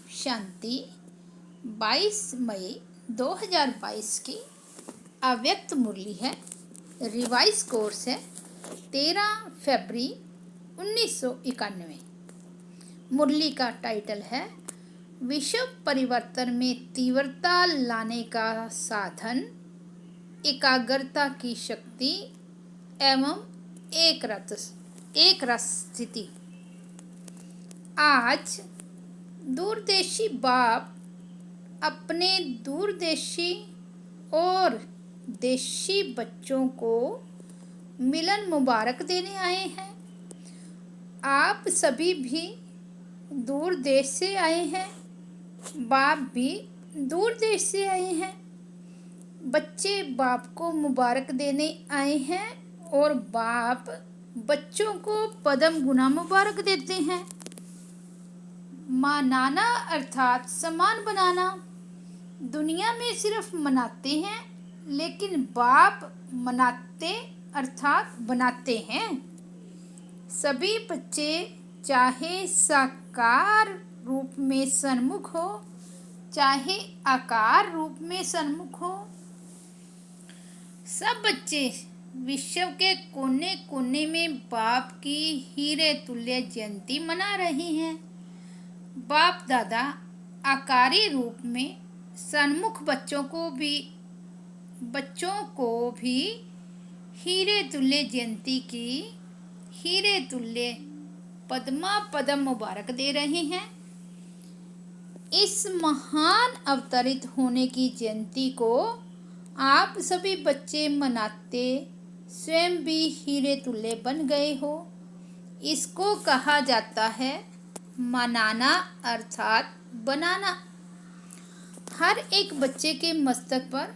शांति 22 मई 2022 की अव्यक्त मुरली है। रिवाइज कोर्स है 13 फरवरी 1991। मुरली का टाइटल है विश्व परिवर्तन में तीव्रता लाने का साधन, एकाग्रता की शक्ति एवं एक रस स्थिति। आज दूरदेशी बाप अपने दूरदेशी और देशी बच्चों को मिलन मुबारक देने आए हैं। आप सभी भी दूर देश से आए हैं, बाप भी दूर देश से आए हैं। बच्चे बाप को मुबारक देने आए हैं और बाप बच्चों को पदम गुना मुबारक देते हैं। मनाना अर्थात सम्मान बनाना। दुनिया में सिर्फ मनाते हैं, लेकिन बाप मनाते अर्थात बनाते हैं। सभी बच्चे चाहे साकार रूप में सन्मुख हो, चाहे आकार रूप में सन्मुख हो, सब बच्चे विश्व के कोने कोने में बाप की हीरे तुल्य जयंती मना रहे हैं। बाप दादा आकारी रूप में सन्मुख बच्चों को भी हीरे तुल्य जयंती की हीरे तुल्य पदम मुबारक दे रहे हैं। इस महान अवतरित होने की जयंती को आप सभी बच्चे मनाते स्वयं भी हीरे तुल्य बन गए हो। इसको कहा जाता है मनाना अर्थात बनाना। हर एक बच्चे के मस्तक पर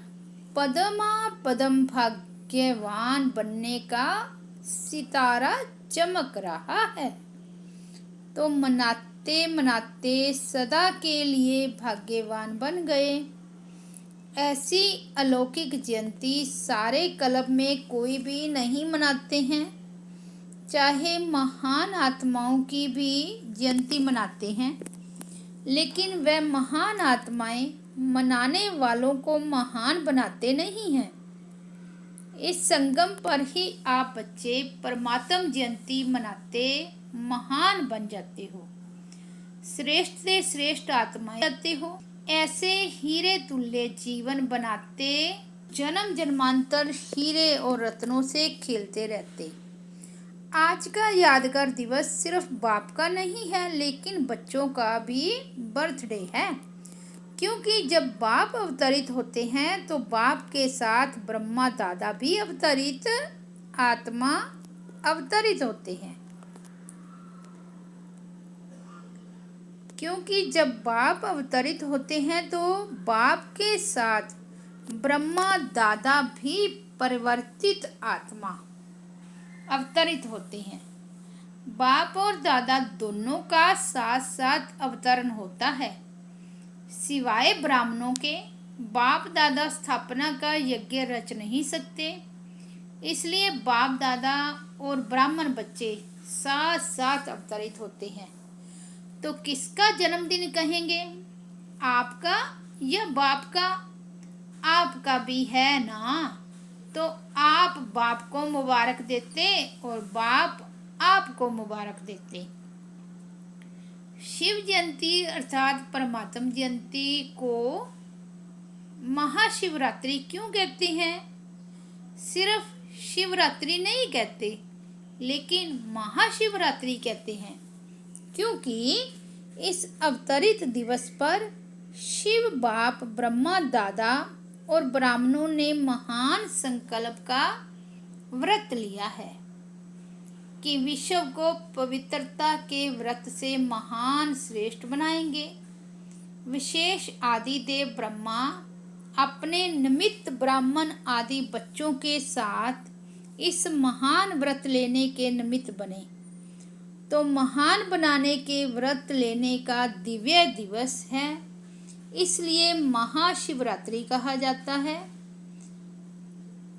पदम भाग्यवान बनने का सितारा चमक रहा है। तो मनाते मनाते सदा के लिए भाग्यवान बन गए। ऐसी अलौकिक जयंती सारे कल्प में कोई भी नहीं मनाते हैं। चाहे महान आत्माओं की भी जयंती मनाते हैं, लेकिन वह महान आत्माएं मनाने वालों को महान बनाते नहीं हैं। इस संगम पर ही आप बच्चे परमात्म जयंती मनाते महान बन जाते हो, श्रेष्ठ से श्रेष्ठ आत्माएं जाते हो। ऐसे हीरे तुल्य जीवन बनाते जन्म जन्मांतर हीरे और रत्नों से खेलते रहते। आज का यादगार दिवस सिर्फ बाप का नहीं है, लेकिन बच्चों का भी बर्थडे है, क्योंकि जब बाप अवतरित होते हैं तो बाप के साथ ब्रह्मा दादा भी अवतरित आत्मा अवतरित होते हैं। क्योंकि जब बाप अवतरित होते हैं तो बाप के साथ ब्रह्मा दादा भी परिवर्तित आत्मा अवतरित होते हैं। बाप और दादा दोनों का साथ साथ अवतरण होता है। सिवाय ब्राह्मणों के बाप दादा स्थापना का यज्ञ रच नहीं सकते, इसलिए बाप दादा और ब्राह्मण बच्चे साथ साथ अवतरित होते हैं। तो किसका जन्मदिन कहेंगे, आपका या बाप का? आपका भी है ना, तो आप बाप को मुबारक देते और बाप आपको मुबारक देते। शिव जयंती अर्थात परमात्म जयंती को महाशिवरात्रि क्यों कहते हैं? सिर्फ शिवरात्रि नहीं कहते, लेकिन महाशिवरात्रि कहते हैं, क्योंकि इस अवतरित दिवस पर शिव बाप ब्रह्मा दादा और ब्राह्मणों ने महान संकल्प का व्रत लिया है कि विश्व को पवित्रता के व्रत से महान श्रेष्ठ बनाएंगे। विशेष आदि देव ब्रह्मा अपने निमित्त ब्राह्मण आदि बच्चों के साथ इस महान व्रत लेने के निमित्त बने। तो महान बनाने के व्रत लेने का दिव्य दिवस है, इसलिए महाशिवरात्रि कहा जाता है।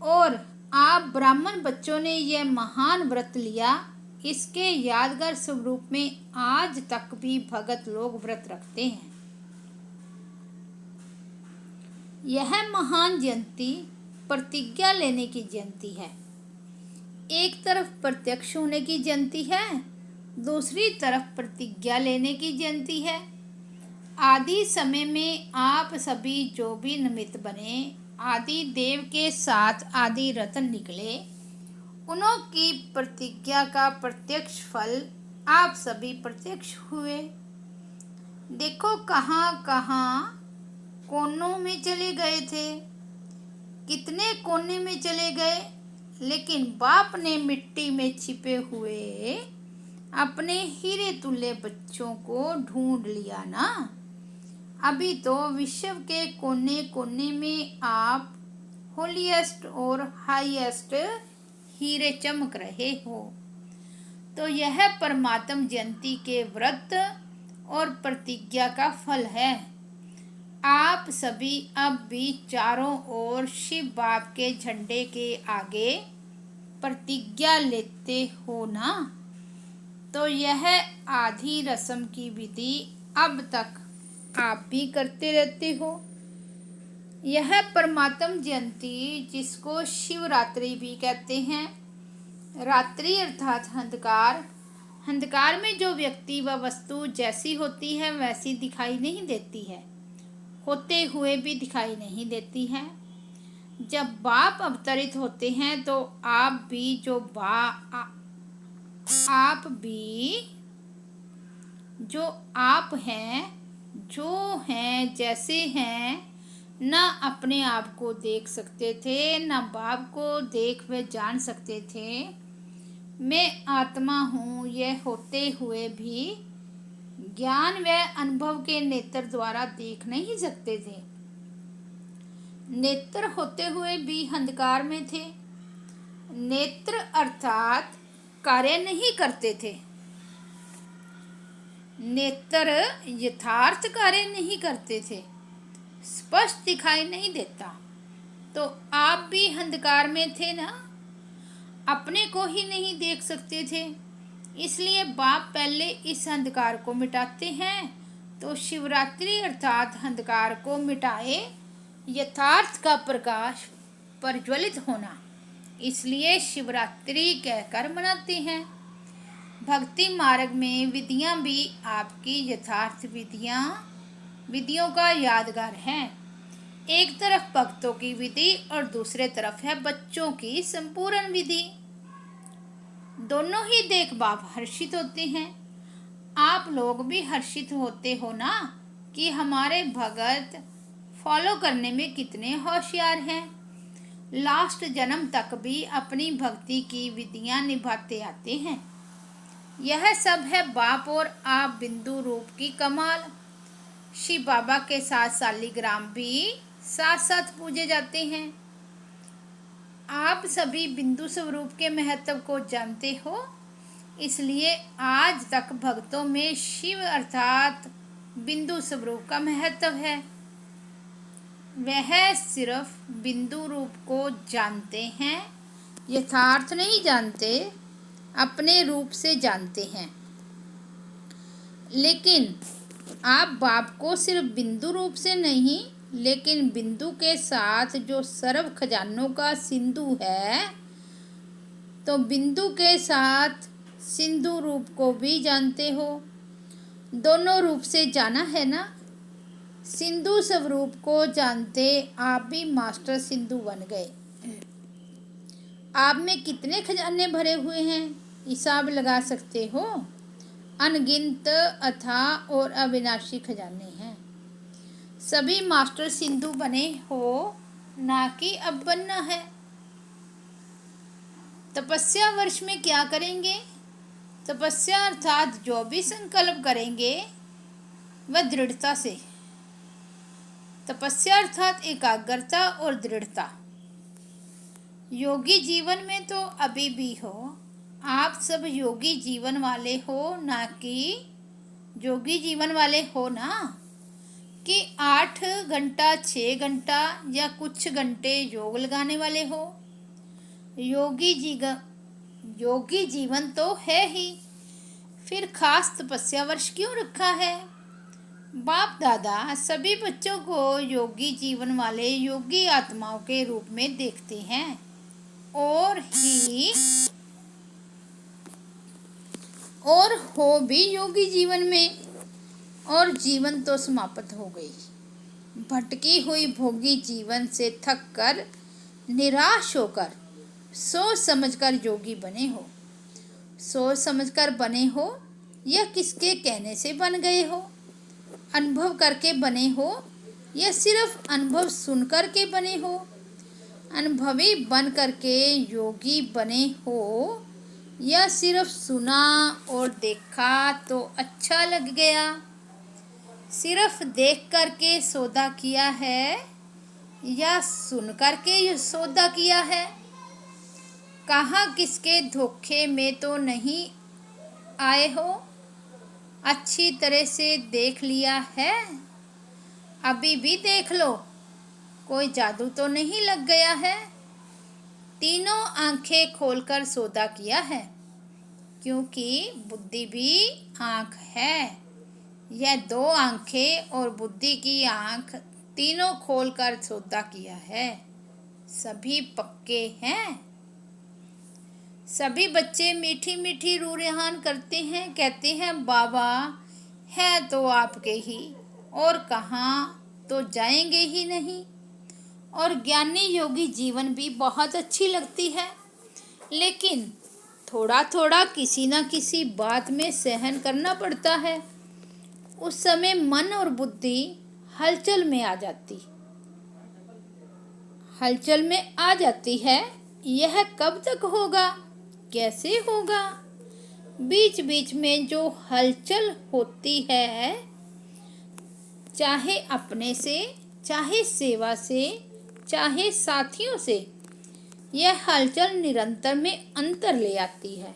और आप ब्राह्मण बच्चों ने यह महान व्रत लिया, इसके यादगार स्वरूप में आज तक भी भगत लोग व्रत रखते हैं। यह महान जयंती प्रतिज्ञा लेने की जयंती है। एक तरफ प्रत्यक्ष होने की जयंती है, दूसरी तरफ प्रतिज्ञा लेने की जयंती है। आदि समय में आप सभी जो भी निमित्त बने, आदि देव के साथ आदि रतन निकले, उन्हों की प्रतिज्ञा का प्रत्यक्ष फल आप सभी प्रत्यक्ष हुए। देखो कहाँ कहाँ कोनों में चले गए थे, कितने कोने में चले गए, लेकिन बाप ने मिट्टी में छिपे हुए अपने हीरे तुल्य बच्चों को ढूंढ लिया ना। अभी तो विश्व के कोने कोने में आप होलीएस्ट और हाईएस्ट हीरे चमक रहे हो। तो यह परमात्म जयंती के व्रत और प्रतिज्ञा का फल है। आप सभी अब भी चारों ओर शिव बाप के झंडे के आगे प्रतिज्ञा लेते हो ना। तो यह आधी रस्म की विधि अब तक आप भी करते रहते हो। यह परमात्म जयंती, जिसको शिवरात्रि भी कहते हैं, रात्रि अर्थात अंधकार, अंधकार में जो व्यक्ति व वस्तु जैसी होती है वैसी दिखाई नहीं देती है, होते हुए भी दिखाई नहीं देती है। जब बाप अवतरित होते हैं तो आप भी जो आप हैं, जो हैं जैसे हैं, न अपने आप को देख सकते थे, न बाप को देख व जान सकते थे। मैं आत्मा हूँ यह होते हुए भी ज्ञान व अनुभव के नेत्र द्वारा देख नहीं सकते थे। नेत्र होते हुए भी अंधकार में थे। नेत्र अर्थात कार्य नहीं करते थे। नेत्र यथार्थ कार्य नहीं करते थे, स्पष्ट दिखाई नहीं देता। तो आप भी अंधकार में थे ना, अपने को ही नहीं देख सकते थे। इसलिए बाप पहले इस अंधकार को मिटाते हैं। तो शिवरात्रि अर्थात अंधकार को मिटाए यथार्थ का प्रकाश प्रज्वलित होना, इसलिए शिवरात्रि कहकर मनाते हैं। भक्ति मार्ग में विधियां भी आपकी यथार्थ विधियों का यादगार है। एक तरफ भक्तों की विधि और दूसरे तरफ है बच्चों की संपूर्ण विधि। दोनों ही देख बाप हर्षित होते हैं। आप लोग भी हर्षित होते हो ना कि हमारे भगत फॉलो करने में कितने होशियार हैं। लास्ट जन्म तक भी अपनी भक्ति की विधियां निभाते आते हैं। यह सब है बाप और आप बिंदु रूप की कमाल। शिव बाबा के साथ शालिग्राम भी साथ साथ पूजे जाते हैं। आप सभी बिंदु स्वरूप के महत्व को जानते हो, इसलिए आज तक भक्तों में शिव अर्थात बिंदु स्वरूप का महत्व है। वह सिर्फ बिंदु रूप को जानते हैं, यथार्थ नहीं जानते, अपने रूप से जानते हैं। लेकिन आप बाप को सिर्फ बिंदु रूप से नहीं, लेकिन बिंदु के साथ जो सर्व खजानों का सिंधु है, तो बिंदु के साथ सिंधु रूप को भी जानते हो। दोनों रूप से जाना है ना। सिंधु स्वरूप को जानते आप भी मास्टर सिंधु बन गए। आप में कितने खजाने भरे हुए हैं, हिसाब लगा सकते हो। अनगिनत अथाह और अविनाशी खजाने हैं। सभी मास्टर सिंधु बने हो, ना कि अब बनना है। तपस्या वर्ष में क्या करेंगे? तपस्या अर्थात जो भी संकल्प करेंगे वह दृढ़ता से। तपस्या अर्थात एकाग्रता और दृढ़ता। योगी जीवन में तो अभी भी हो। आप सब योगी जीवन वाले हो, ना कि जोगी जीवन वाले हो ना, कि 8 घंटा 6 घंटा या कुछ घंटे योग लगाने वाले हो। योगी जीवन तो है ही, फिर खास तपस्या वर्ष क्यों रखा है? बाप दादा सभी बच्चों को योगी जीवन वाले योगी आत्माओं के रूप में देखते हैं और ही और हो भी योगी जीवन में, और जीवन तो समाप्त हो गई। भटकी हुई भोगी जीवन से थक कर निराश होकर सोच समझकर योगी बने हो। सोच समझकर बने हो या किसके कहने से बन गए हो? अनुभव करके बने हो या सिर्फ अनुभव सुनकर के बने हो? अनुभवी बन करके योगी बने हो या सिर्फ सुना और देखा तो अच्छा लग गया? सिर्फ देख करके सौदा किया है या सुन करके सौदा किया है? कहाँ किसके धोखे में तो नहीं आए हो? अच्छी तरह से देख लिया है? अभी भी देख लो, कोई जादू तो नहीं लग गया है? तीनों आंखें खोलकर सौदा किया है, क्योंकि बुद्धि भी आंख है। यह दो आंखें और बुद्धि की आंख तीनों खोलकर सौदा किया है। सभी पक्के हैं। सभी बच्चे मीठी मीठी रूह रेहान करते हैं, कहते हैं बाबा है तो आपके ही, और कहाँ तो जाएंगे ही नहीं। और ज्ञानी योगी जीवन भी बहुत अच्छी लगती है, लेकिन थोड़ा थोड़ा किसी न किसी बात में सहन करना पड़ता है। उस समय मन और बुद्धि हलचल में आ जाती है। यह कब तक होगा, कैसे होगा? बीच बीच में जो हलचल होती है, चाहे अपने से, चाहे सेवा से, चाहे साथियों से, यह हलचल निरंतर में अंतर ले आती है,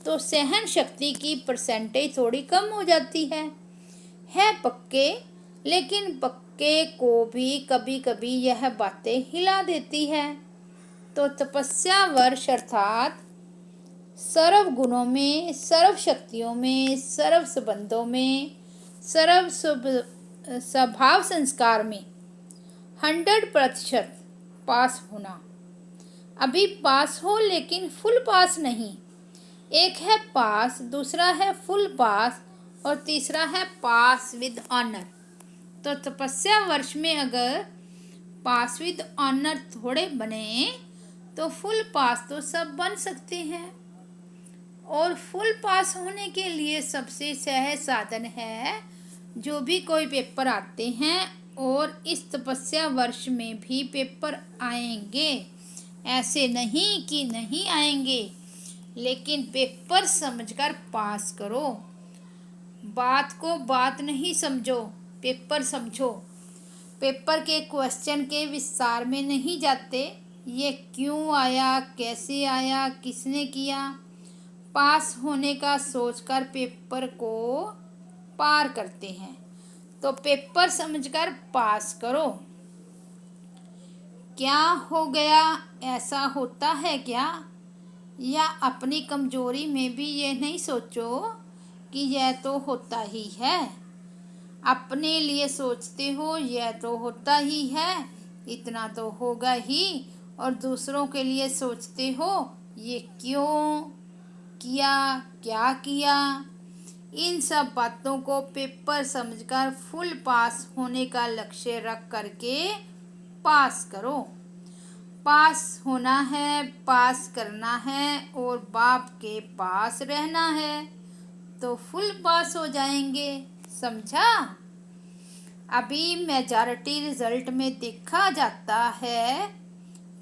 तो सहन शक्ति की परसेंटेज थोड़ी कम हो जाती है पक्के, लेकिन पक्के को भी कभी कभी यह बातें हिला देती है। तो तपस्या वर्ष अर्थात सर्व गुणों में, सर्व शक्तियों में, सर्व संबंधों में, सर्व स्वभाव संस्कार में 100% पास होना। अभी पास हो लेकिन फुल पास नहीं। एक है पास, दूसरा है फुल पास, और तीसरा है पास विद ऑनर। तो तपस्या वर्ष में अगर पास विद ऑनर थोड़े बने तो फुल पास तो सब बन सकते हैं। और फुल पास होने के लिए सबसे सहज साधन है, जो भी कोई पेपर आते हैं, और इस तपस्या वर्ष में भी पेपर आएंगे, ऐसे नहीं कि नहीं आएंगे, लेकिन पेपर समझकर पास करो। बात को बात नहीं समझो, पेपर समझो। पेपर के क्वेश्चन के विस्तार में नहीं जाते, ये क्यों आया, कैसे आया, किसने किया। पास होने का सोचकर पेपर को पार करते हैं। तो पेपर समझकर पास करो। क्या हो गया, ऐसा होता है क्या? या अपनी कमजोरी में भी ये नहीं सोचो कि यह तो होता ही है। अपने लिए सोचते हो यह तो होता ही है, इतना तो होगा ही, और दूसरों के लिए सोचते हो ये क्यों किया, क्या किया। इन सब बातों को पेपर समझकर फुल पास होने का लक्ष्य रख करके पास करो। पास होना है, पास करना है, और बाप के पास रहना है, तो फुल पास हो जाएंगे। समझा? अभी मेजॉरिटी रिजल्ट में देखा जाता है,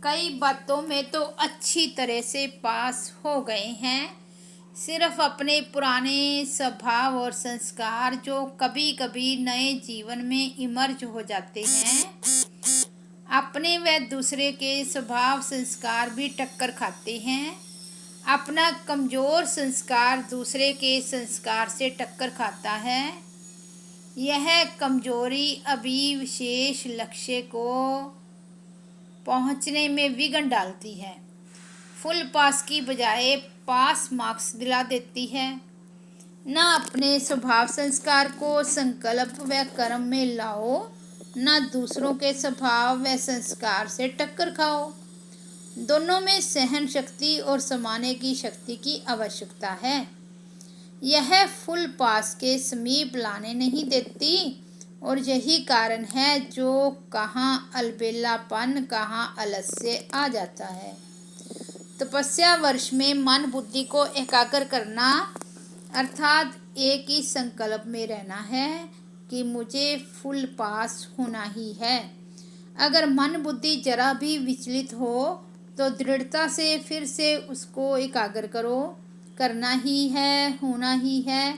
कई बातों में तो अच्छी तरह से पास हो गए हैं, सिर्फ अपने पुराने स्वभाव और संस्कार जो कभी कभी नए जीवन में इमर्ज हो जाते हैं, अपने व दूसरे के स्वभाव संस्कार भी टक्कर खाते हैं। अपना कमज़ोर संस्कार दूसरे के संस्कार से टक्कर खाता है। यह कमजोरी अभी विशेष लक्ष्य को पहुंचने में विघ्न डालती है, फुल पास की बजाय पास मार्क्स दिला देती है। न अपने स्वभाव संस्कार को संकल्प व कर्म में लाओ, न दूसरों के स्वभाव व संस्कार से टक्कर खाओ। दोनों में सहन शक्ति और समाने की शक्ति की आवश्यकता है। यह फुल पास के समीप लाने नहीं देती, और यही कारण है जो कहाँ अलबेलापन, कहाँ आलस्य आ जाता है। तपस्या वर्ष में मन बुद्धि को एकाग्र करना अर्थात एक ही संकल्प में रहना है कि मुझे फुल पास होना ही है। अगर मन बुद्धि जरा भी विचलित हो तो दृढ़ता से फिर से उसको एकाग्र करो। करना ही है, होना ही है,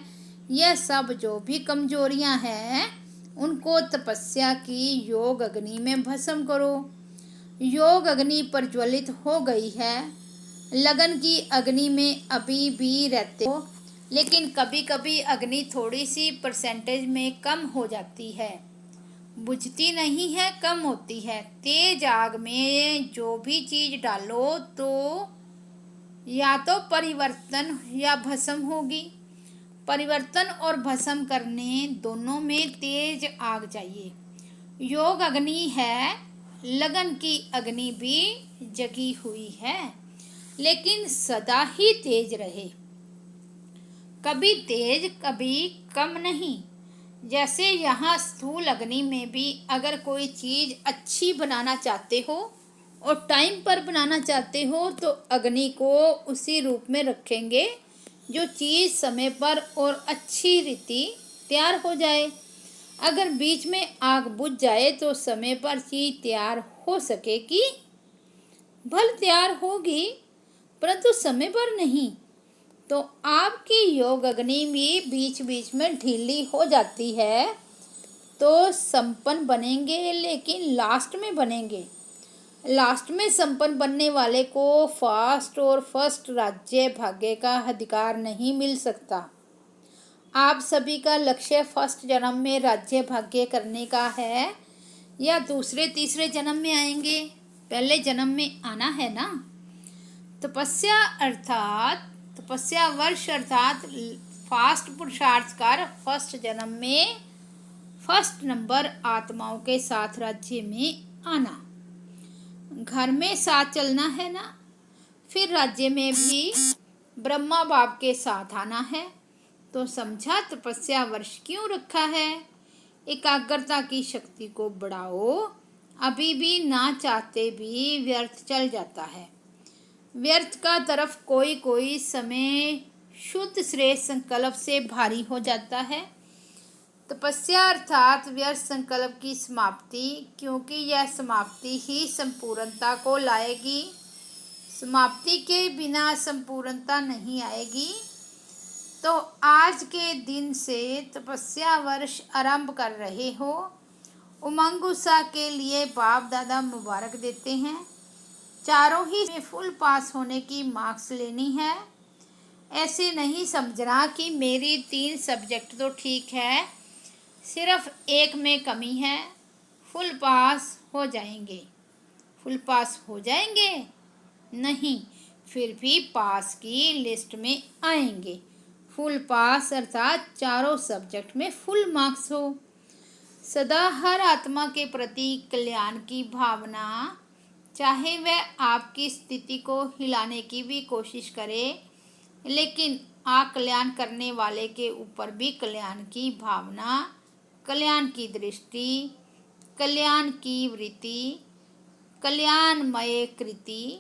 यह सब जो भी कमजोरियां हैं उनको तपस्या की योग अग्नि में भस्म करो। योग अग्नि प्रज्वलित हो गई है, लगन की अग्नि में अभी भी रहते हो, लेकिन कभी कभी अग्नि थोड़ी सी परसेंटेज में कम हो जाती है, बुझती नहीं है, कम होती है। तेज आग में जो भी चीज डालो तो या तो परिवर्तन या भस्म होगी। परिवर्तन और भस्म करने दोनों में तेज आग चाहिए। योग अग्नि है, लगन की अग्नि भी जगी हुई है, लेकिन सदा ही तेज रहे, कभी तेज कभी कम नहीं। जैसे यहाँ स्थूल अग्नि में भी अगर कोई चीज अच्छी बनाना चाहते हो और टाइम पर बनाना चाहते हो तो अग्नि को उसी रूप में रखेंगे जो चीज समय पर और अच्छी रीति तैयार हो जाए। अगर बीच में आग बुझ जाए तो समय पर चीज तैयार हो सकेगी, भल तैयार होगी, परंतु समय पर नहीं। तो आपकी योग अग्नि भी बीच बीच में ढीली हो जाती है तो संपन्न बनेंगे, लेकिन लास्ट में बनेंगे। लास्ट में संपन्न बनने वाले को फास्ट और फर्स्ट राज्य भाग्य का अधिकार नहीं मिल सकता। आप सभी का लक्ष्य फर्स्ट जन्म में राज्य भाग्य करने का है या दूसरे तीसरे जन्म में आएंगे? पहले जन्म में आना है ना। तपस्या वर्ष अर्थात फास्ट पुरुषार्थ कर फर्स्ट जन्म में फर्स्ट नंबर आत्माओं के साथ राज्य में आना। घर में साथ चलना है ना, फिर राज्य में भी ब्रह्मा बाप के साथ आना है। तो समझा तपस्या वर्ष क्यों रखा है? एकाग्रता की शक्ति को बढ़ाओ, अभी भी ना चाहते भी व्यर्थ चल जाता है। व्यर्थ का तरफ कोई कोई समय शुद्ध श्रेष्ठ संकल्प से भारी हो जाता है। तपस्या अर्थात व्यर्थ संकल्प की समाप्ति, क्योंकि यह समाप्ति ही संपूर्णता को लाएगी। समाप्ति के बिना संपूर्णता नहीं आएगी। तो आज के दिन से तपस्या वर्ष आरंभ कर रहे हो, उमंग उत्साह के लिए बाप दादा मुबारक देते हैं। चारों ही में फुल पास होने की मार्क्स लेनी है। ऐसे नहीं समझना कि मेरी 3 सब्जेक्ट तो ठीक है, सिर्फ एक में कमी है, फुल पास हो जाएंगे। फुल पास हो जाएंगे नहीं, फिर भी पास की लिस्ट में आएंगे। फुल पास अर्थात चारों सब्जेक्ट में फुल मार्क्स हो। सदा हर आत्मा के प्रति कल्याण की भावना, चाहे वह आपकी स्थिति को हिलाने की भी कोशिश करे, लेकिन कल्याण करने वाले के ऊपर भी कल्याण की भावना, कल्याण की दृष्टि, कल्याण की वृत्ति, कल्याणमय कृति,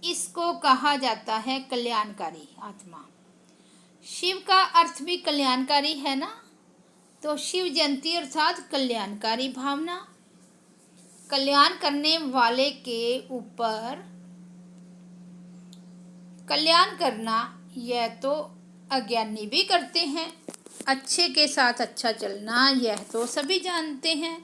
इसको कहा जाता है कल्याणकारी आत्मा। शिव का अर्थ भी कल्याणकारी है ना। तो शिव जयंती अर्थात कल्याणकारी भावना, कल्याण करने वाले के ऊपर कल्याण करना, यह तो अज्ञानी भी करते हैं। अच्छे के साथ अच्छा चलना यह तो सभी जानते हैं,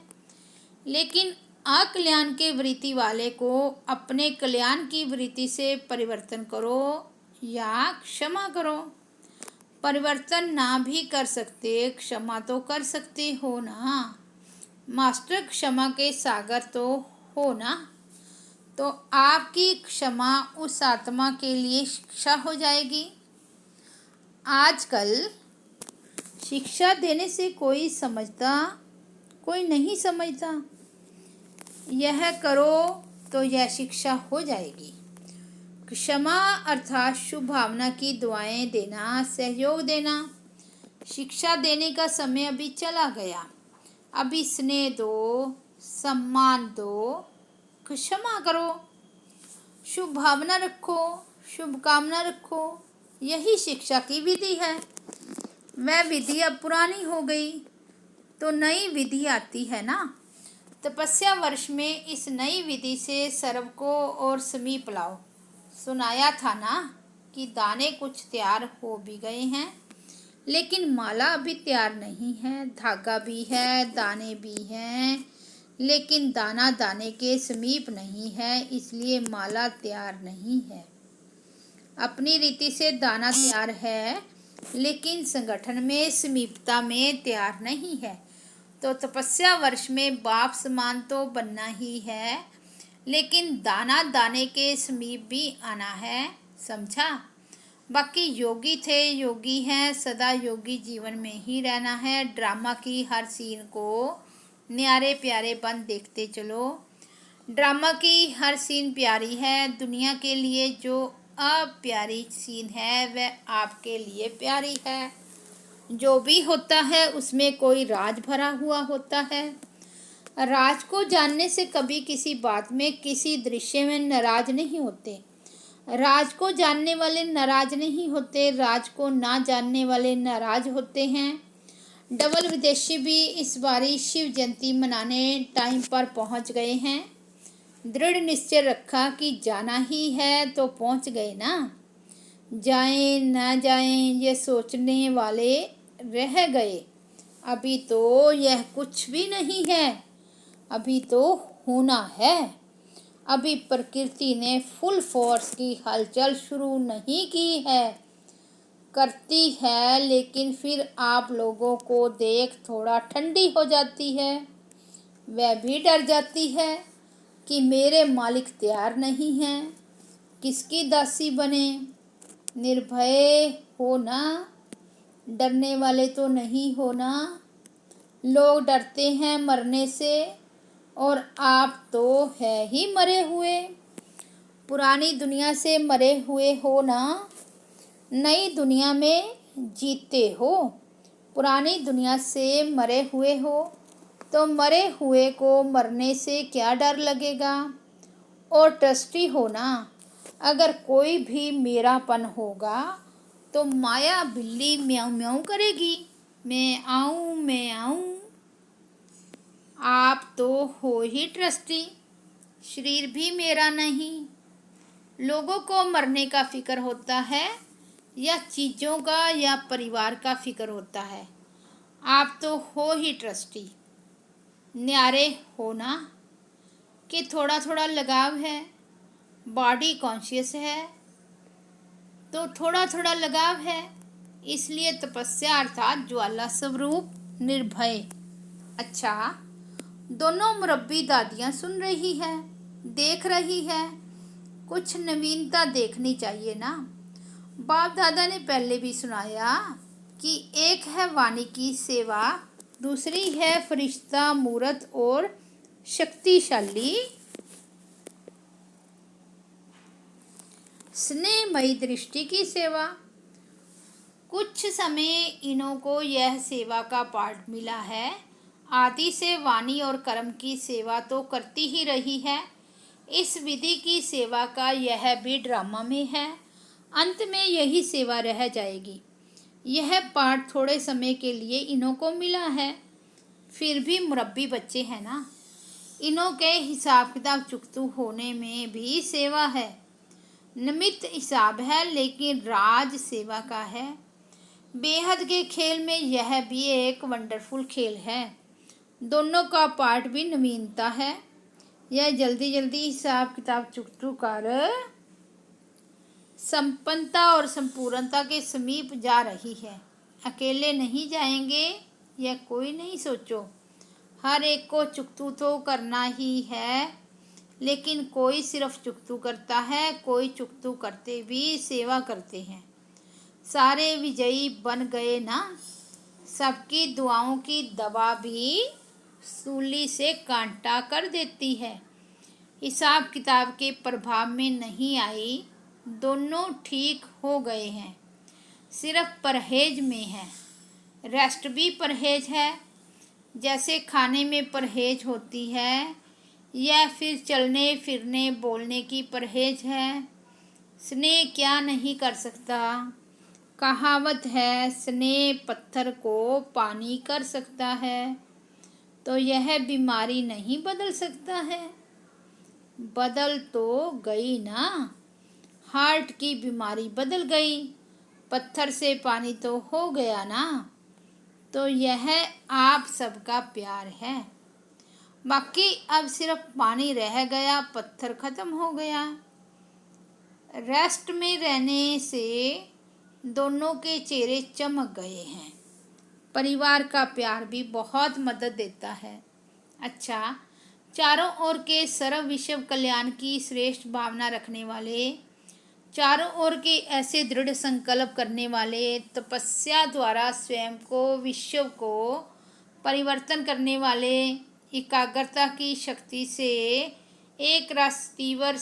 लेकिन अकल्याण के वृत्ति वाले को अपने कल्याण की वृत्ति से परिवर्तन करो या क्षमा करो। परिवर्तन ना भी कर सकते, क्षमा तो कर सकते हो ना। मास्टर क्षमा के सागर तो हो ना। तो आपकी क्षमा उस आत्मा के लिए शिक्षा हो जाएगी। आजकल शिक्षा देने से कोई समझता, कोई नहीं समझता। यह करो तो यह शिक्षा हो जाएगी। क्षमा अर्थात शुभ भावना की दुआएं देना, सहयोग देना। शिक्षा देने का समय अभी चला गया। अभी स्नेह दो, सम्मान दो, क्षमा करो, शुभ भावना रखो, शुभकामना रखो। यही शिक्षा की विधि है। वह विधि अब पुरानी हो गई तो नई विधि आती है ना। तपस्या वर्ष में इस नई विधि से सर्व को और समीप लाओ। सुनाया था ना कि दाने कुछ तैयार हो भी गए हैं, लेकिन माला अभी तैयार नहीं है। धागा भी है, दाने भी हैं, लेकिन दाना दाने के समीप नहीं है, इसलिए माला तैयार नहीं है। अपनी रीति से दाना तैयार है, लेकिन संगठन में समीपता में तैयार नहीं है। तो तपस्या वर्ष में बाप समान तो बनना ही है, लेकिन दाना दाने के समीप भी आना है। समझा? बाकी योगी थे, योगी हैं, सदा योगी जीवन में ही रहना है। ड्रामा की हर सीन को न्यारे प्यारे बन देखते चलो। ड्रामा की हर सीन प्यारी है। दुनिया के लिए जो अप्यारी सीन है वह आपके लिए प्यारी है। जो भी होता है उसमें कोई राज भरा हुआ होता है। राज को जानने से कभी किसी बात में, किसी दृश्य में नाराज नहीं होते। राज को जानने वाले नाराज नहीं होते, राज को ना जानने वाले नाराज होते हैं। डबल विदेशी भी इस बारी शिव जयंती मनाने टाइम पर पहुंच गए हैं। दृढ़ निश्चय रखा कि जाना ही है तो पहुंच गए ना। जाएं ना जाएं ये सोचने वाले रह गए। अभी तो यह कुछ भी नहीं है, अभी तो होना है। अभी प्रकृति ने फुल फोर्स की हलचल शुरू नहीं की है, करती है, लेकिन फिर आप लोगों को देख थोड़ा ठंडी हो जाती है। वह भी डर जाती है कि मेरे मालिक तैयार नहीं हैं, किसकी दासी बने। निर्भय हो ना, डरने वाले तो नहीं हो ना। लोग डरते हैं मरने से, और आप तो है ही मरे हुए। पुरानी दुनिया से मरे हुए हो ना, नई दुनिया में जीते हो। पुरानी दुनिया से मरे हुए हो तो मरे हुए को मरने से क्या डर लगेगा। और ट्रस्टी हो ना, अगर कोई भी मेरापन होगा तो माया बिल्ली म्याऊं म्याऊं करेगी, मैं आऊं मैं आऊं। आप तो हो ही ट्रस्टी, शरीर भी मेरा नहीं। लोगों को मरने का फिक्र होता है या चीज़ों का या परिवार का फिक्र होता है। आप तो हो ही ट्रस्टी। न्यारे हो ना कि थोड़ा थोड़ा लगाव है, बॉडी कॉन्शियस है तो थोड़ा थोड़ा लगाव है। इसलिए तपस्या अर्थात ज्वाला स्वरूप निर्भय। अच्छा, दोनों मुरब्बी दादियाँ सुन रही है, देख रही है। कुछ नवीनता देखनी चाहिए ना। बाप दादा ने पहले भी सुनाया कि एक है वाणी की सेवा, दूसरी है फरिश्ता मूरत और शक्तिशाली स्नेहमयी दृष्टि की सेवा। कुछ समय इन्हों को यह सेवा का पाठ मिला है। आदि से वाणी और कर्म की सेवा तो करती ही रही है। इस विधि की सेवा का यह भी ड्रामा में है। अंत में यही सेवा रह जाएगी। यह पाठ थोड़े समय के लिए इन्हों को मिला है, फिर भी मुरब्बी बच्चे हैं ना। इन्हों के हिसाब किताब चुकतू होने में भी सेवा है। निमित्त हिसाब है, लेकिन राज सेवा का है। बेहद के खेल में यह भी एक वंडरफुल खेल है। दोनों का पाठ भी नवीनता है। यह जल्दी जल्दी हिसाब किताब चुकतू कर संपन्नता और संपूर्णता के समीप जा रही है। अकेले नहीं जाएंगे, यह कोई नहीं सोचो। हर एक को चुकतू तो करना ही है, लेकिन कोई सिर्फ चुकतू करता है, कोई चुकतू करते भी सेवा करते हैं। सारे विजयी बन गए ना। सबकी दुआओं की दवा भी सूली से कांटा कर देती है। हिसाब किताब के प्रभाव में नहीं आई, दोनों ठीक हो गए हैं। सिर्फ परहेज में है। रेस्ट भी परहेज है। जैसे खाने में परहेज होती है, या फिर चलने फिरने बोलने की परहेज है। स्नेह क्या नहीं कर सकता। कहावत है, स्नेह पत्थर को पानी कर सकता है। तो यह बीमारी नहीं बदल सकता है। बदल तो गई ना। हार्ट की बीमारी बदल गई, पत्थर से पानी तो हो गया ना। तो यह आप सबका प्यार है। बाकी अब सिर्फ पानी रह गया, पत्थर खत्म हो गया। रेस्ट में रहने से दोनों के चेहरे चमक गए हैं। परिवार का प्यार भी बहुत मदद देता है। अच्छा, चारों ओर के सर्व विश्व कल्याण की श्रेष्ठ भावना रखने वाले, चारों ओर के ऐसे दृढ़ संकल्प करने वाले, तपस्या द्वारा स्वयं को विश्व को परिवर्तन करने वाले, एकाग्रता की शक्ति से एक राष्ट्रीय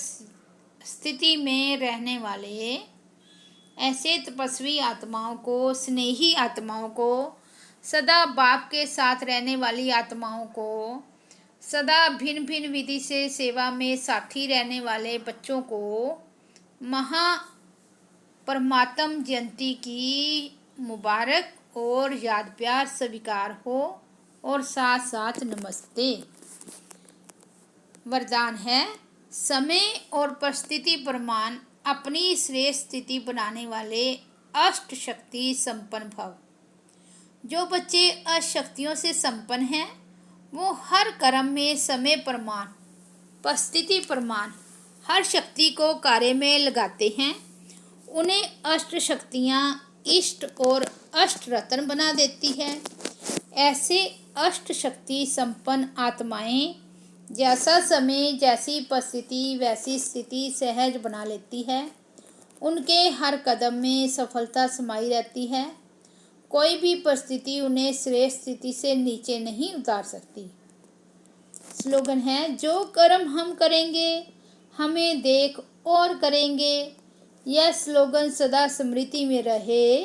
स्थिति में रहने वाले, ऐसे तपस्वी आत्माओं को, स्नेही आत्माओं को, सदा बाप के साथ रहने वाली आत्माओं को, सदा भिन्न भिन्न विधि से सेवा में साथी रहने वाले बच्चों को महा परमात्म जयंती की मुबारक और याद प्यार स्वीकार हो और साथ साथ नमस्ते। वरदान है, समय और परिस्थिति प्रमाण अपनी श्रेष्ठ स्थिति बनाने वाले अष्ट शक्ति संपन्न भव। जो बच्चे अशक्तियों से संपन्न हैं, वो हर कर्म में समय प्रमाण, परिस्थिति प्रमाण, हर शक्ति को कार्य में लगाते हैं। उन्हें अष्ट शक्तियाँ इष्ट और अष्ट रत्न बना देती है। ऐसे अष्ट शक्ति संपन्न आत्माएं जैसा समय, जैसी परिस्थिति वैसी स्थिति सहज बना लेती है। उनके हर कदम में सफलता समाई रहती है। कोई भी परिस्थिति उन्हें श्रेष्ठ स्थिति से नीचे नहीं उतार सकती। स्लोगन है, जो कर्म हम करेंगे हमें देख और करेंगे। यह स्लोगन सदा स्मृति में रहे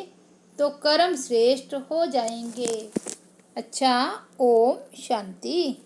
तो कर्म श्रेष्ठ हो जाएंगे। अच्छा, ओम शांति।